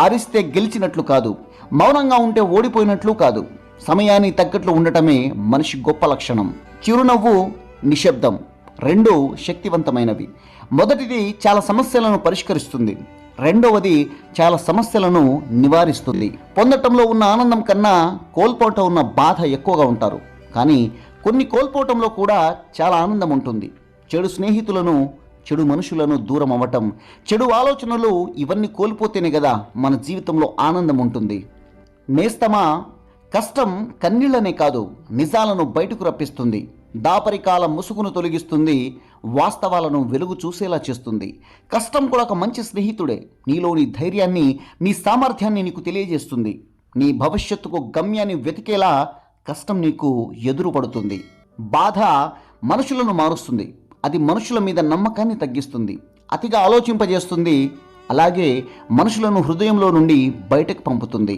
అరిస్తే గెలిచినట్లు కాదు, మౌనంగా ఉంటే ఓడిపోయినట్లు కాదు. సమయానికి తగ్గట్లు ఉండటమే మనిషి గొప్ప లక్షణం. చిరునవ్వు, నిశ్శబ్దం రెండు శక్తివంతమైనవి. మొదటిది చాలా సమస్యలను పరిష్కరిస్తుంది, రెండవది చాలా సమస్యలను నివారిస్తుంది. పొందటంలో ఉన్న ఆనందం కన్నా కోల్పోవటం ఉన్న బాధ ఎక్కువగా ఉంటారు. కానీ కొన్ని కోల్పోవటంలో కూడా చాలా ఆనందం ఉంటుంది. చెడు స్నేహితులను, చెడు మనుషులను దూరం అవ్వటం, చెడు ఆలోచనలు ఇవన్నీ కోల్పోతేనే కదా మన జీవితంలో ఆనందం ఉంటుంది. నేస్తమా, కష్టం కన్నీళ్లనే కాదు, నిజాలను బయటకు రప్పిస్తుంది. దాపరికాల ముసుగును తొలగిస్తుంది, వాస్తవాలను వెలుగు చూసేలా చేస్తుంది. కష్టం కూడా ఒక మంచి స్నేహితుడే. నీలోని ధైర్యాన్ని, నీ సామర్థ్యాన్ని నీకు తెలియజేస్తుంది. నీ భవిష్యత్తుకు గమ్యాన్ని వెతికేలా కష్టం నీకు ఎదురుపడుతుంది. బాధ మనుషులను మారుస్తుంది. అది మనుషుల మీద నమ్మకాన్ని తగ్గిస్తుంది, అతిగా ఆలోచింపజేస్తుంది, అలాగే మనుషులను హృదయంలో నుండి బయటకు పంపుతుంది.